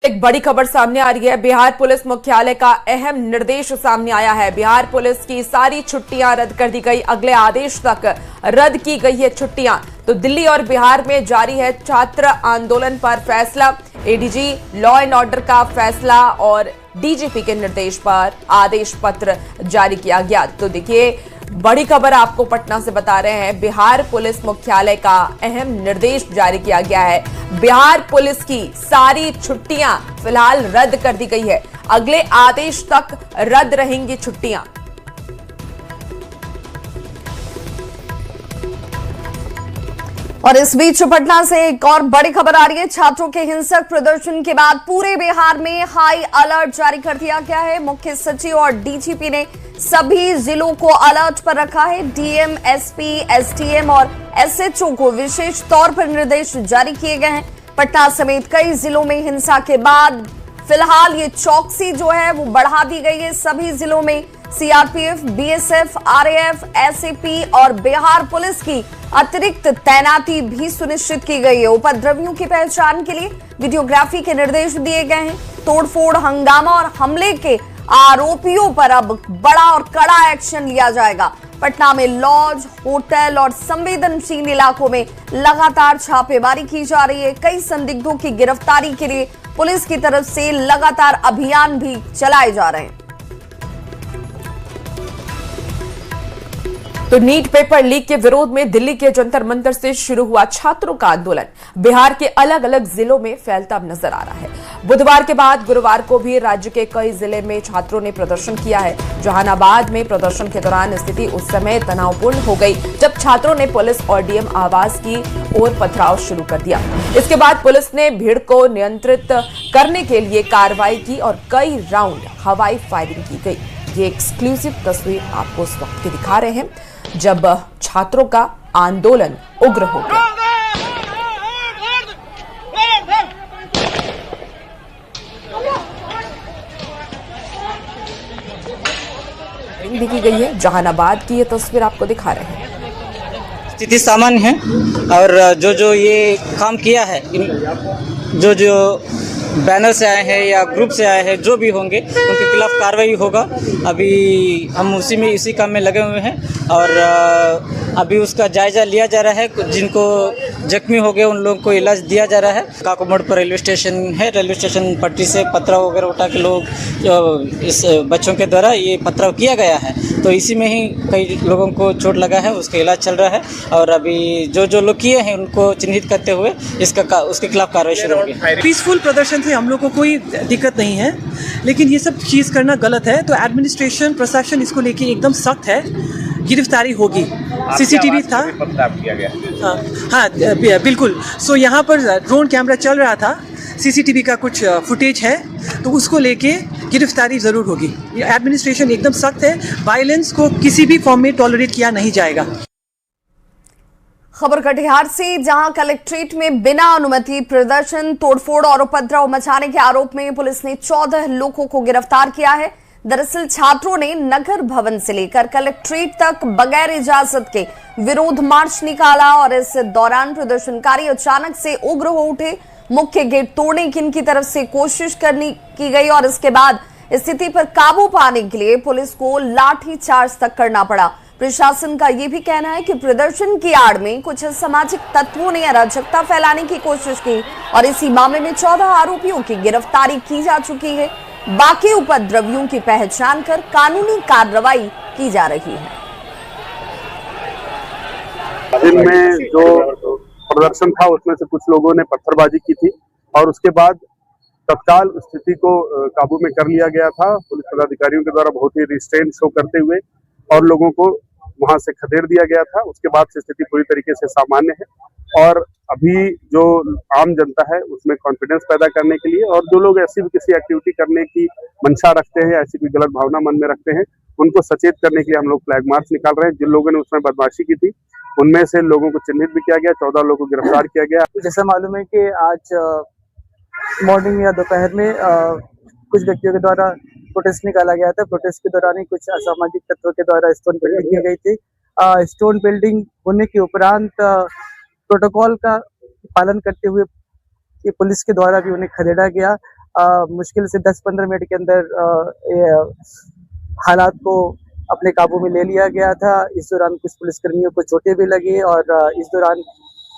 एक बड़ी खबर सामने आ रही है। बिहार पुलिस मुख्यालय का अहम निर्देश सामने आया है। बिहार पुलिस की सारी छुट्टियां रद्द कर दी गई, अगले आदेश तक रद्द की गई है छुट्टियां। तो दिल्ली और बिहार में जारी है छात्र आंदोलन पर फैसला। एडीजी लॉ एंड ऑर्डर का फैसला और डीजीपी के निर्देश पर आदेश पत्र जारी किया गया। तो देखिए, बड़ी खबर आपको पटना से बता रहे हैं। बिहार पुलिस मुख्यालय का अहम निर्देश जारी किया गया है। बिहार पुलिस की सारी छुट्टियां फिलहाल रद्द कर दी गई है, अगले आदेश तक रद्द रहेंगी छुट्टियां। और इस बीच पटना से एक और बड़ी खबर आ रही है। छात्रों के हिंसक प्रदर्शन के बाद पूरे बिहार में हाई अलर्ट जारी कर दिया गया है। मुख्य सचिव और डीजीपी ने सभी जिलों को अलर्ट पर रखा है। डीएम, एसपी, एसडीएम और एसएचओ को विशेष तौर पर निर्देश जारी किए गए हैं। पटना समेत कई जिलों में हिंसा के बाद फिलहाल ये चौकसी जो है वो बढ़ा दी गई है। सभी जिलों में सीआरपीएफ, बीएसएफ, आरएएफ, एसएपी और बिहार पुलिस की अतिरिक्त तैनाती भी सुनिश्चित की गई है। उपद्रवियों की पहचान के लिए वीडियोग्राफी के निर्देश दिए गए हैं। तोड़फोड़, हंगामा और हमले के आरोपियों पर अब बड़ा और कड़ा एक्शन लिया जाएगा। पटना में लॉज, होटल और संवेदनशील इलाकों में लगातार छापेमारी की जा रही है। कई संदिग्धों की गिरफ्तारी के लिए पुलिस की तरफ से लगातार अभियान भी चलाए जा रहे हैं। तो नीट पेपर लीक के विरोध में दिल्ली के जंतर मंतर से शुरू हुआ छात्रों का आंदोलन बिहार के अलग अलग जिलों में फैलता नजर आ रहा है। बुधवार के बाद गुरुवार को भी राज्य के कई जिले में छात्रों ने प्रदर्शन किया है। जहानाबाद में प्रदर्शन के दौरान स्थिति उस समय तनावपूर्ण हो गई जब छात्रों ने पुलिस और डीएम आवास की ओर पथराव शुरू कर दिया। इसके बाद पुलिस ने भीड़ को नियंत्रित करने के लिए कार्रवाई की और कई राउंड हवाई फायरिंग की गई। ये एक्सक्लूसिव तस्वीर आपको इस वक्त की दिखा रहे हैं जब छात्रों का आंदोलन उग्र हो गया। देखी गई है जहानाबाद की ये तस्वीर आपको दिखा रहे हैं। स्थिति सामान्य है और जो ये काम किया है, जो बैनर से आए हैं या ग्रुप से आए हैं, जो भी होंगे उनके खिलाफ कार्रवाई होगा। अभी हम इसी काम में लगे हुए हैं और अभी उसका जायजा लिया जा रहा है। जिनको जख्मी हो गए उन लोगों को इलाज दिया जा रहा है। काको मोड़ पर रेलवे स्टेशन है, रेलवे स्टेशन पटरी से पथराव वगैरह उठा के लोग इस बच्चों के द्वारा ये पथराव किया गया है। तो इसी में ही कई लोगों को चोट लगा है, उसका इलाज चल रहा है और अभी जो लोग किए हैं उनको चिन्हित करते हुए उसके खिलाफ कार्रवाई शुरू होगी। पीसफुल प्रदर्शन से हम लोग को कोई दिक्कत नहीं है, लेकिन ये सब चीज़ करना गलत है। तो एडमिनिस्ट्रेशन, प्रशासन इसको लेके एकदम सख्त है। गिरफ्तारी होगी। सीसीटीवी था, हाँ बिल्कुल। सो यहाँ पर ड्रोन कैमरा चल रहा था, सीसीटीवी का कुछ फुटेज है, तो उसको लेके गिरफ्तारी जरूर होगी। एडमिनिस्ट्रेशन एकदम सख्त है। वायलेंस को किसी भी फॉर्म में टॉलरेट किया नहीं जाएगा। खबर कटिहार से, जहां कलेक्ट्रेट में बिना अनुमति प्रदर्शन, तोड़फोड़ और उपद्रव मचाने के आरोप में पुलिस ने 14 लोगों को गिरफ्तार किया है। दरअसल छात्रों ने नगर भवन से लेकर कलेक्ट्रेट तक बगैर इजाजत के विरोध मार्च निकाला और इस दौरान प्रदर्शनकारी अचानक से उग्र हो उठे। मुख्य गेट तोड़ने की इनकी तरफ से कोशिश की गई और इसके बाद स्थिति पर काबू पाने के लिए पुलिस को लाठीचार्ज तक करना पड़ा। प्रशासन का यह भी कहना है कि प्रदर्शन की आड़ में कुछ असामाजिक तत्वों ने अराजकता फैलाने की कोशिश की और इसी मामले में 14 आरोपियों की गिरफ्तारी की जा चुकी है। बाकी उपद्रवियों की पहचान कर कानूनी कार्रवाई की जा रही है। दिन में जो प्रदर्शन था उसमें से कुछ लोगों ने पत्थरबाजी की थी और उसके बाद तत्काल स्थिति को काबू में कर लिया गया था। पुलिस पदाधिकारियों के द्वारा बहुत ही रिस्ट्रेंट शो करते हुए और लोगों को वहां से खदेड़ दिया गया था। उसके बाद से स्थिति पूरी तरीके से सामान्य है और अभी जो आम जनता है उसमें कॉन्फिडेंस पैदा करने के लिए और जो लोग ऐसी भी किसी एक्टिविटी करने की मंशा रखते हैं, ऐसी कोई गलत भावना मन में रखते हैं, उनको सचेत करने के लिए हम लोग फ्लैग मार्च निकाल रहे हैं। जिन लोगों ने उसमें बदमाशी की थी उनमें से लोगों को चिन्हित भी किया गया, 14 लोगों को गिरफ्तार किया गया। जैसा मालूम है कि आज मॉर्निंग या दोपहर में कुछ व्यक्तियों के द्वारा प्रोटेस्ट निकाला गया था। प्रोटेस्ट के दौरान ही कुछ असामाजिक तत्वों के द्वारा स्टोन बिल्डिंग की गई थी। स्टोन बिल्डिंग होने के उपरांत प्रोटोकॉल का पालन करते हुए पुलिस के द्वारा भी उन्हें खदेड़ा गया मुश्किल से 10-15 मिनट के अंदर ये हालात को अपने काबू में ले लिया गया था। इस दौरान कुछ पुलिसकर्मियों को चोटें भी लगी और इस दौरान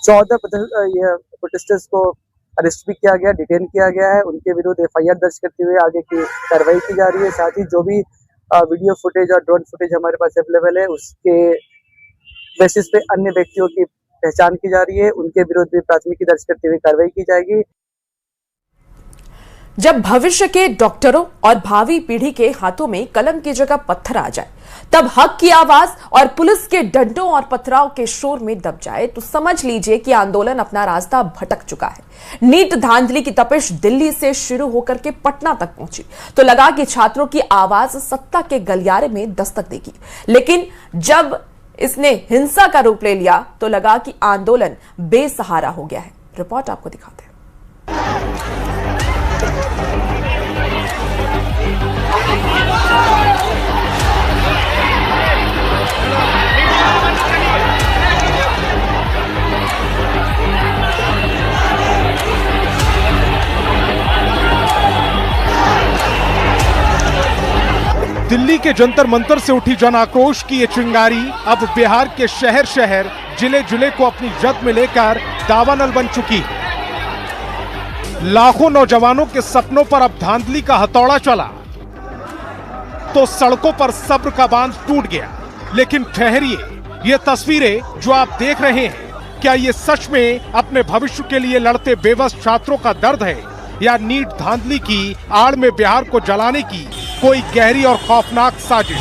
14 प्रोटेस्टर्स को अरेस्ट भी किया गया, डिटेन किया गया है। उनके विरुद्ध FIR दर्ज करते हुए आगे की कार्रवाई की जा रही है। साथ ही जो भी वीडियो फुटेज और ड्रोन फुटेज हमारे पास अवेलेबल है, उसके बेसिस पे अन्य व्यक्तियों की पहचान की जा रही है। उनके विरुद्ध भी प्राथमिकी दर्ज करते हुए कार्रवाई की जाएगी। जब भविष्य के डॉक्टरों और भावी पीढ़ी के हाथों में कलम की जगह पत्थर आ जाए, तब हक की आवाज और पुलिस के डंडों और पथराव के शोर में दब जाए, तो समझ लीजिए कि आंदोलन अपना रास्ता भटक चुका है। नीट धांधली की तपिश दिल्ली से शुरू होकर के पटना तक पहुंची तो लगा कि छात्रों की आवाज सत्ता के गलियारे में दस्तक देगी, लेकिन जब इसने हिंसा का रूप ले लिया तो लगा कि आंदोलन बेसहारा हो गया है। रिपोर्ट आपको दिखाते हैं। दिल्ली के जंतर मंतर से उठी जन आक्रोश की ये चिंगारी अब बिहार के शहर शहर, जिले जिले को अपनी जद में लेकर दावानल बन चुकी है। लाखों नौजवानों के सपनों पर अब धांधली का हथौड़ा चला तो सड़कों पर सब्र का बांध टूट गया। लेकिन ठहरिए, ये तस्वीरें जो आप देख रहे हैं, क्या ये सच में अपने भविष्य के लिए लड़ते बेबस छात्रों का दर्द है, या नीट धांधली की आड़ में बिहार को जलाने की कोई गहरी और खौफनाक साजिश?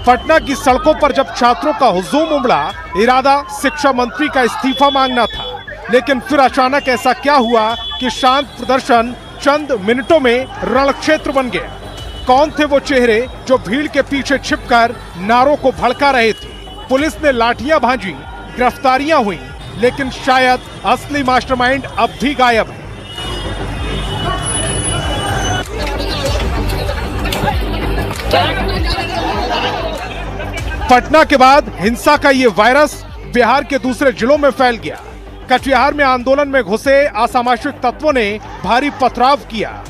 पटना की सड़कों पर जब छात्रों का हुजूम उमड़ा, इरादा शिक्षा मंत्री का इस्तीफा मांगना था, लेकिन फिर अचानक ऐसा क्या हुआ कि शांत प्रदर्शन चंद मिनटों में रणक्षेत्र बन गया। कौन थे वो चेहरे जो भीड़ के पीछे छिपकर नारों को भड़का रहे थे? पुलिस ने लाठियां भांजी, गिरफ्तारियां हुई, लेकिन शायद असली मास्टरमाइंड अब भी गायब है। पटना के बाद हिंसा का ये वायरस बिहार के दूसरे जिलों में फैल गया। कटिहार में आंदोलन में घुसे असामाजिक तत्वों ने भारी पथराव किया।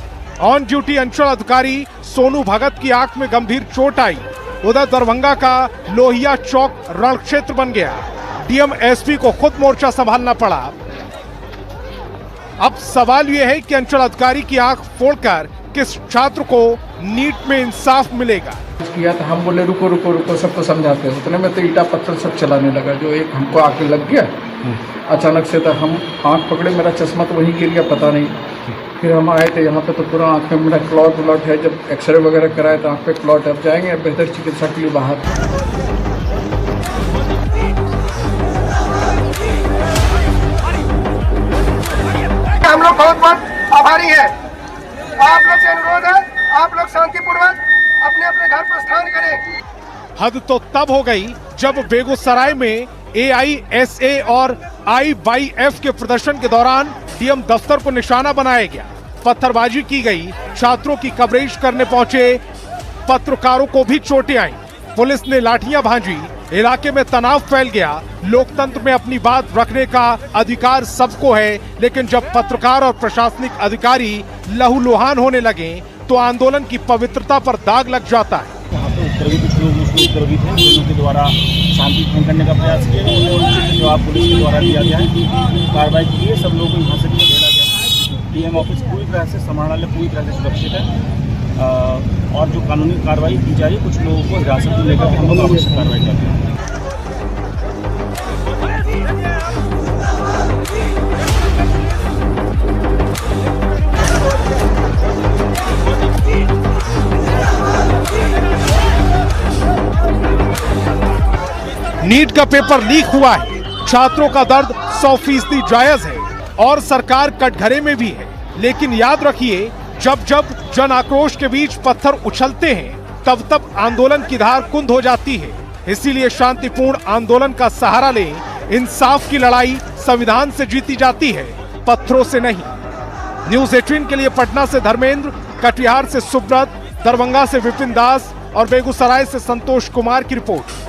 ऑन ड्यूटी अंचल अधिकारी सोनू भगत की आंख में गंभीर चोट आई। उधर दरभंगा का लोहिया चौक रणक्षेत्र बन गया। डीएम एसपी को खुद मोर्चा संभालना पड़ा। अब सवाल यह है कि अंचल अधिकारी की आंख फोड़कर किस छात्र को नीट में इंसाफ मिलेगा? किया था, हम बोले रुको रुको रुको, सबको समझाते हैं। उतने में तो ईटा पत्थर सब चलाने लगा, जो एक हमको आके लग गया अचानक से। तो हम आंख पकड़े, मेरा चश्मा तो वहीं गिर गया, पता नहीं। फिर हम आए थे यहाँ पे तो पूरा आँख में मेरा क्लॉट व्लॉट है। जब एक्सरे वगैरह कराए तो आँख पे क्लॉट। अब जाएंगे बेहतर चिकित्सा के लिए बाहर। हम लोग बहुत बहुत आभारी हैं। आप लोग से अनुरोध है, आप लोग शांतिपूर्वक अपने अपने घर प्रस्थान करें। हद तो तब हो गई जब बेगूसराय में AISA और IYF के प्रदर्शन के दौरान डीएम दफ्तर को निशाना बनाया गया, पत्थरबाजी की गई, छात्रों की कवरेज करने पहुंचे पत्रकारों को भी चोटें आईं, पुलिस ने लाठियां भांजी, इलाके में तनाव फैल गया। लोकतंत्र में अपनी बात रखने का अधिकार सबको है, लेकिन जब पत्रकार और प्रशासनिक अधिकारी लहूलुहान होने लगे तो आंदोलन की पवित्रता पर दाग लग जाता है। वहाँ पे उत्तरवी कुछ लोग मुस्लिम उत्तरवी थे, उनके द्वारा शांति भंग करने का प्रयास किया। जवाब पुलिस के द्वारा दिया गया है, कार्रवाई की है, सब लोगों को यहाँ से खदेड़ा गया है। डीएम ऑफिस पूरी तरह से, समाहरणालय पूरी तरह से सुरक्षित है और जो कानूनी कार्रवाई की जा रही है, कुछ लोगों को हिरासत में लेकर हम लोग आवश्यक कार्रवाई कर रहे हैं। नीट का पेपर लीक हुआ है, छात्रों का दर्द 100% जायज है और सरकार कटघरे में भी है। लेकिन याद रखिए, जब जब जन आक्रोश के बीच पत्थर उछलते हैं, तब तब आंदोलन की धार कुंद हो जाती है। इसीलिए शांतिपूर्ण आंदोलन का सहारा लें। इंसाफ की लड़ाई संविधान से जीती जाती है, पत्थरों से नहीं। न्यूज़ 18 के लिए पटना से धर्मेंद्र, कटिहार से सुब्रत, दरभंगा से विपिन दास, और बेगूसराय से संतोष कुमार की रिपोर्ट।